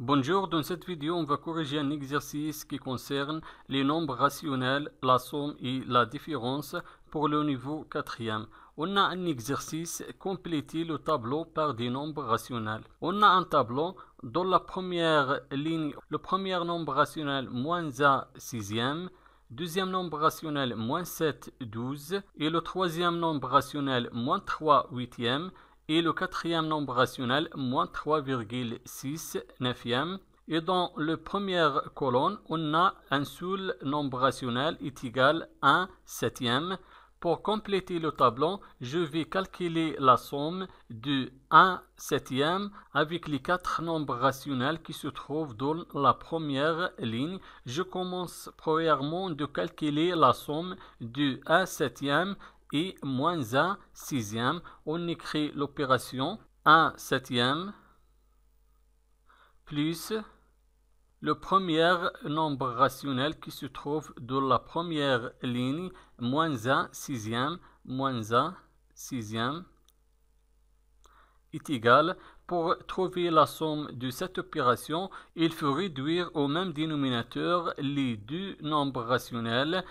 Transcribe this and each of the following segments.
Bonjour, dans cette vidéo, on va corriger un exercice qui concerne les nombres rationnels, la somme et la différence pour le niveau 4e. On a un exercice, compléter le tableau par des nombres rationnels. On a un tableau dans la première ligne, le premier nombre rationnel moins a sixième, deuxième nombre rationnel moins 7 12 et le troisième nombre rationnel moins 3 huitième et le quatrième nombre rationnel moins 3,6 neuvième. Et dans la première colonne, on a un seul nombre rationnel est égal à 1 septième. Pour compléter le tableau, je vais calculer la somme de 1 septième avec les 4 nombres rationnels qui se trouvent dans la première ligne. Je commence premièrement de calculer la somme de 1 septième et moins 1 sixième. On écrit l'opération 1 septième plus le premier nombre rationnel qui se trouve dans la première ligne, moins 1 sixième, moins 1 sixième, est égal. Pour trouver la somme de cette opération, il faut réduire au même dénominateur les deux nombres rationnels.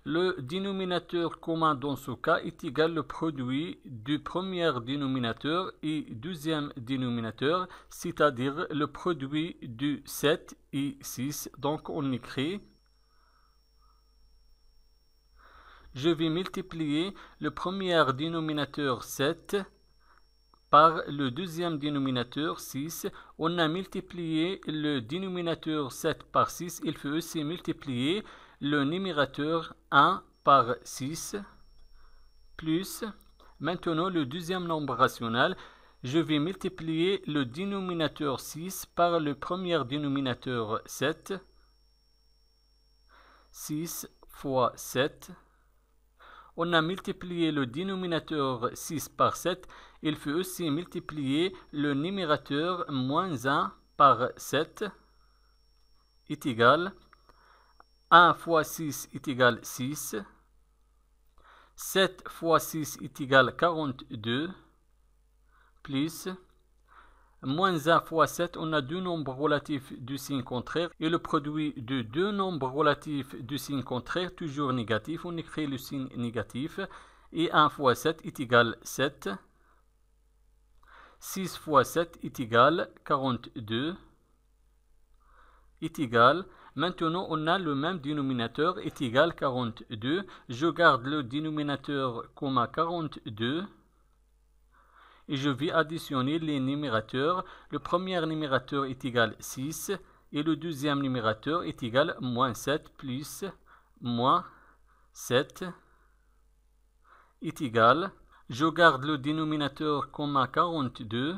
Le dénominateur commun dans ce cas est égal au produit du premier dénominateur et deuxième dénominateur, c'est-à-dire le produit du 7 et 6. Donc on écrit, je vais multiplier le premier dénominateur 7 par le deuxième dénominateur 6. On a multiplié le dénominateur 7 par 6. Il faut aussi multiplier le numérateur 1 par 6 plus, maintenant le deuxième nombre rationnel, je vais multiplier le dénominateur 6 par le premier dénominateur 7. 6 fois 7. On a multiplié le dénominateur 6 par 7. Il faut aussi multiplier le numérateur moins 1 par 7 est égal 1 fois 6 est égal 6. 7 fois 6 est égal 42. Plus moins 1 fois 7, on a deux nombres relatifs du signe contraire. Et le produit de deux nombres relatifs du signe contraire, toujours négatif. On écrit le signe négatif. Et 1 fois 7 est égal 7. 6 fois 7 est égal 42. Est égal. Maintenant, on a le même dénominateur est égal 42. Je garde le dénominateur comme 42. Et je vais additionner les numérateurs. Le premier numérateur est égal 6. Et le deuxième numérateur est égal moins 7 plus moins 7 est égal. Je garde le dénominateur comme 42.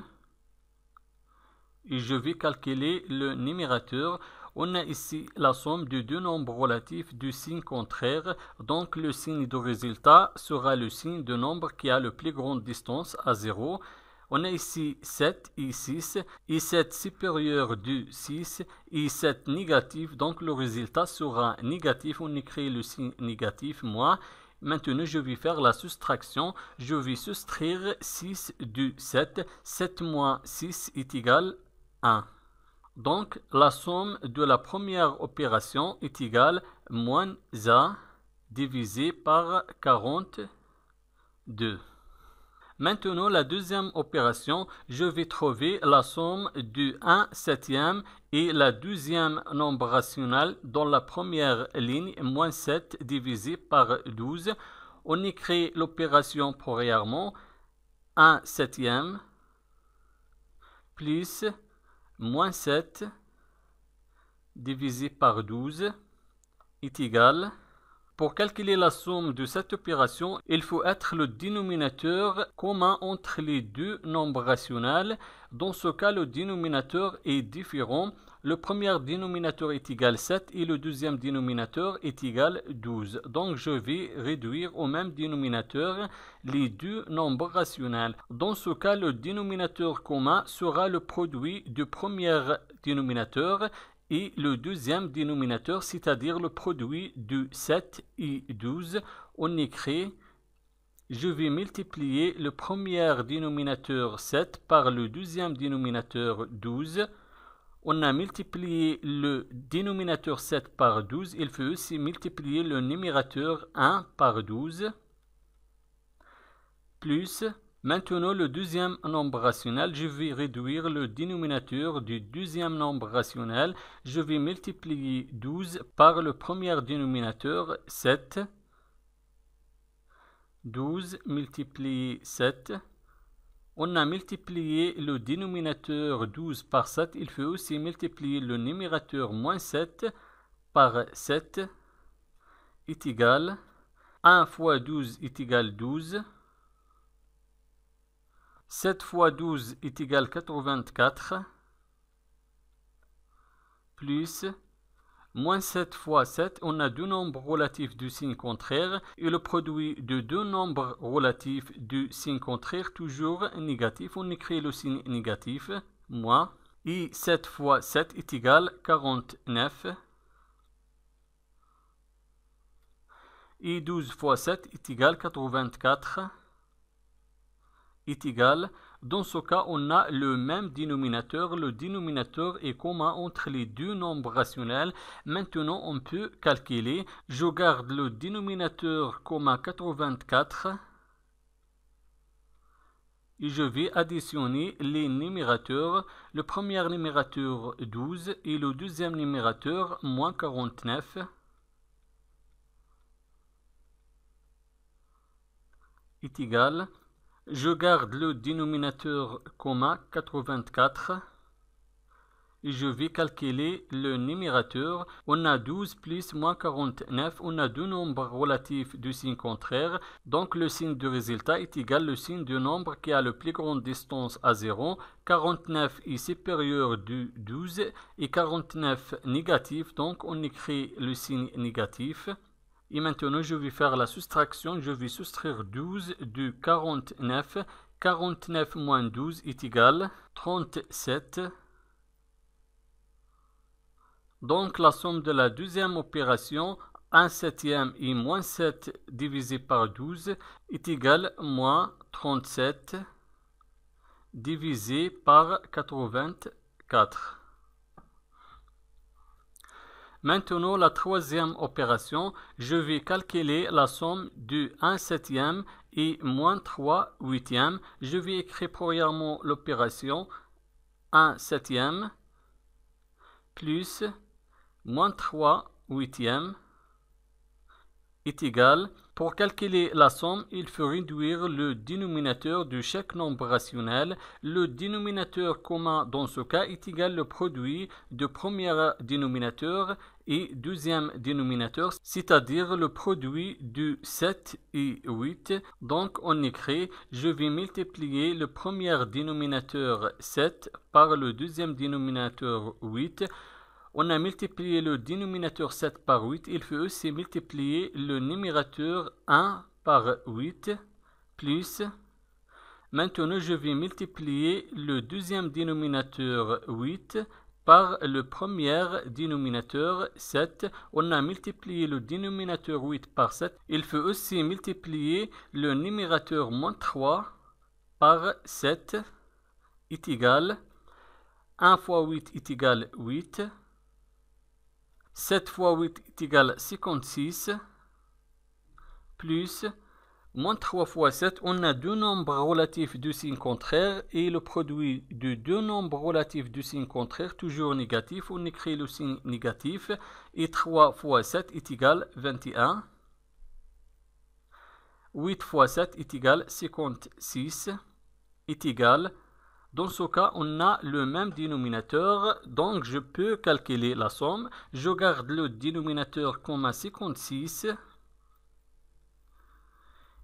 Et je vais calculer le numérateur. On a ici la somme de deux nombres relatifs du signe contraire. Donc le signe de résultat sera le signe de nombre qui a la plus grande distance à 0. On a ici 7 et 6. Et 7 supérieur du 6 et 7 négatif. Donc le résultat sera négatif. On écrit le signe négatif moins. Maintenant, je vais faire la soustraction. Je vais soustraire 6 du 7. 7 moins 6 est égal 1. Donc, la somme de la première opération est égale moins A divisé par 42. Maintenant, la deuxième opération, je vais trouver la somme du 1 septième et la deuxième nombre rationnel dans la première ligne, moins 7 divisé par 12. On écrit l'opération premièrement, 1 septième plus moins 7 divisé par 12 est égal. Pour calculer la somme de cette opération, il faut être le dénominateur commun entre les deux nombres rationnels. Dans ce cas, le dénominateur est différent. Le premier dénominateur est égal 7 et le deuxième dénominateur est égal 12. Donc, je vais réduire au même dénominateur les deux nombres rationnels. Dans ce cas, le dénominateur commun sera le produit du premier dénominateur et le deuxième dénominateur, c'est-à-dire le produit de 7 et 12. On écrit, je vais multiplier le premier dénominateur 7 par le deuxième dénominateur 12. On a multiplié le dénominateur 7 par 12. Il faut aussi multiplier le numérateur 1 par 12. Plus, maintenant le deuxième nombre rationnel, je vais réduire le dénominateur du deuxième nombre rationnel. Je vais multiplier 12 par le premier dénominateur 7. 12 multiplié 7. On a multiplié le dénominateur 12 par 7. Il faut aussi multiplier le numérateur moins 7 par 7 est égal 1 fois 12 est égal 12. 7 fois 12 est égal 84. Plus moins 7 fois 7, on a deux nombres relatifs du signe contraire et le produit de deux nombres relatifs du signe contraire toujours négatif. On écrit le signe négatif, moins, et 7 fois 7 est égal 49. Et 12 fois 7 est égal 84. Est égal. Dans ce cas, on a le même dénominateur. Le dénominateur est commun entre les deux nombres rationnels. Maintenant, on peut calculer. Je garde le dénominateur commun 84 et je vais additionner les numérateurs. Le premier numérateur 12 et le deuxième numérateur moins 49 est égal. Je garde le dénominateur commun 84 et je vais calculer le numérateur. On a 12 plus moins 49. On a deux nombres relatifs du signe contraire. Donc le signe du résultat est égal au signe du nombre qui a la plus grande distance à 0. 49 est supérieur du 12 et 49 négatif. Donc on écrit le signe négatif. Et maintenant, je vais faire la soustraction. Je vais soustraire 12 de 49. 49 moins 12 est égal 37. Donc, la somme de la deuxième opération, 1 septième et moins 7 divisé par 12 est égal moins 37 divisé par 84. Maintenant, la troisième opération, je vais calculer la somme de 1 septième et moins 3 huitièmes. Je vais écrire premièrement l'opération 1 septième plus moins 3 huitièmes est égal. Pour calculer la somme, il faut réduire le dénominateur de chaque nombre rationnel. Le dénominateur commun dans ce cas est égal au produit du premier dénominateur et deuxième dénominateur, c'est-à-dire le produit de 7 et 8. Donc on écrit, je vais multiplier le premier dénominateur 7 par le deuxième dénominateur 8. On a multiplié le dénominateur 7 par 8. Il faut aussi multiplier le numérateur 1 par 8. Plus, maintenant je vais multiplier le deuxième dénominateur 8 par le premier dénominateur 7. On a multiplié le dénominateur 8 par 7. Il faut aussi multiplier le numérateur moins 3 par 7 est égal 1 fois 8 est égal 8. 7 fois 8 est égal 56, plus, moins 3 fois 7, on a deux nombres relatifs du signe contraire, et le produit de deux nombres relatifs du signe contraire, toujours négatif, on écrit le signe négatif, et 3 fois 7 est égal 21. 8 fois 7 est égal 56, est égal. Dans ce cas, on a le même dénominateur, donc je peux calculer la somme. Je garde le dénominateur comme 56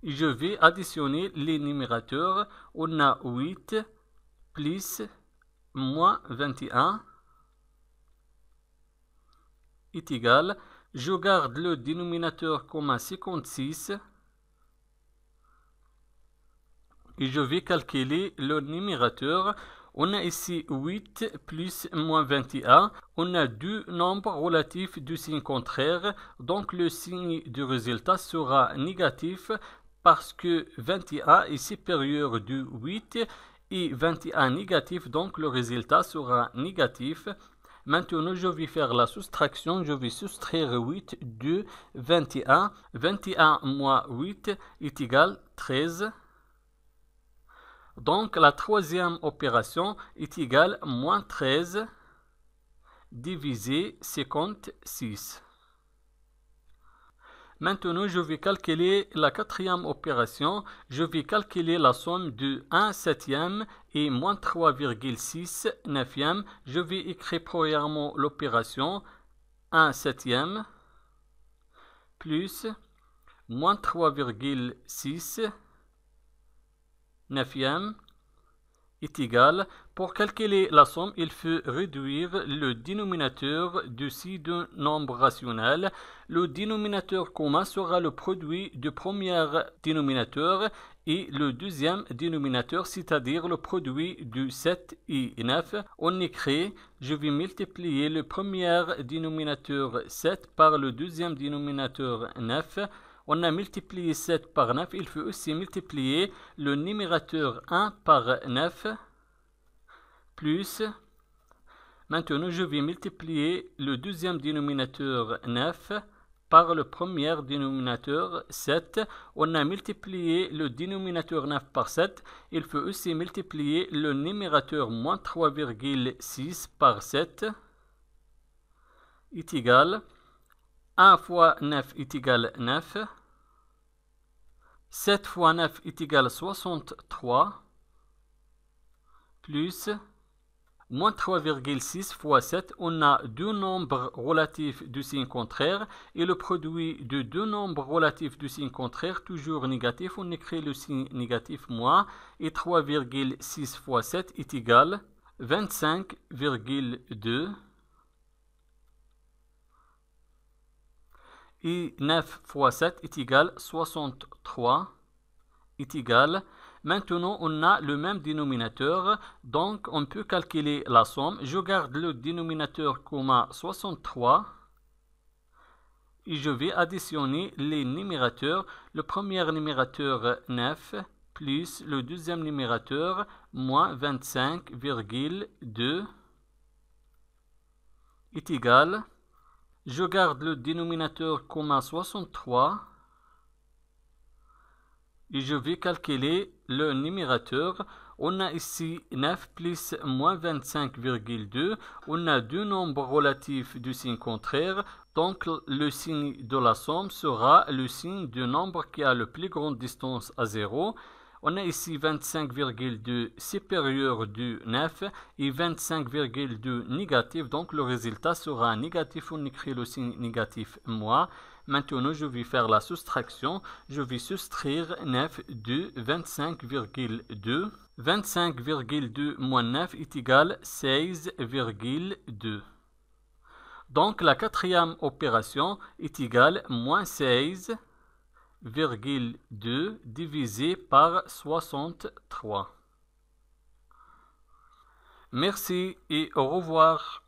et je vais additionner les numérateurs. On a 8 plus moins 21 est égal. Je garde le dénominateur comme 56. Et je vais calculer le numérateur. On a ici 8 plus moins 21. On a deux nombres relatifs du signe contraire. Donc le signe du résultat sera négatif parce que 21 est supérieur du 8 et 21 négatif, donc le résultat sera négatif. Maintenant, je vais faire la soustraction. Je vais soustraire 8 de 21. 21 moins 8 est égal 13. Donc, la troisième opération est égale moins 13 divisé 56. Maintenant, je vais calculer la quatrième opération. Je vais calculer la somme de 1 septième et moins 3,6 neuvième. Je vais écrire premièrement l'opération 1 septième plus moins 3,6 neuvième est égal. Pour calculer la somme, il faut réduire le dénominateur de ces deux nombres rationnels. Le dénominateur commun sera le produit du premier dénominateur et le deuxième dénominateur, c'est-à-dire le produit de 7 et 9. On écrit, je vais multiplier le premier dénominateur 7 par le deuxième dénominateur 9. On a multiplié 7 par 9. Il faut aussi multiplier le numérateur 1 par 9. Plus, maintenant je vais multiplier le deuxième dénominateur 9 par le premier dénominateur 7. On a multiplié le dénominateur 9 par 7. Il faut aussi multiplier le numérateur moins 3,6 par 7 est égal 1 fois 9 est égal 9. 7 fois 9 est égal 63 plus moins 3,6 fois 7, on a deux nombres relatifs du signe contraire et le produit de deux nombres relatifs du signe contraire, toujours négatif, on écrit le signe négatif moins et 3,6 fois 7 est égal 25,2 et 9 fois 7 est égal 63 est égal. Maintenant, on a le même dénominateur, donc on peut calculer la somme. Je garde le dénominateur commun 63 et je vais additionner les numérateurs. Le premier numérateur 9 plus le deuxième numérateur moins 25,2 est égal. Je garde le dénominateur commun 63 et je vais calculer le numérateur. On a ici 9 plus moins 25,2. On a deux nombres relatifs du signe contraire. Donc le signe de la somme sera le signe du nombre qui a la plus grande distance à 0. On a ici 25,2 supérieur du 9 et 25,2 négatif. Donc le résultat sera négatif. On écrit le signe négatif moins. Maintenant, je vais faire la soustraction. Je vais soustraire 9 de 25,2. 25,2 moins 9 est égal 16,2. Donc, la quatrième opération est égale moins 16,2 divisé par 63. Merci et au revoir.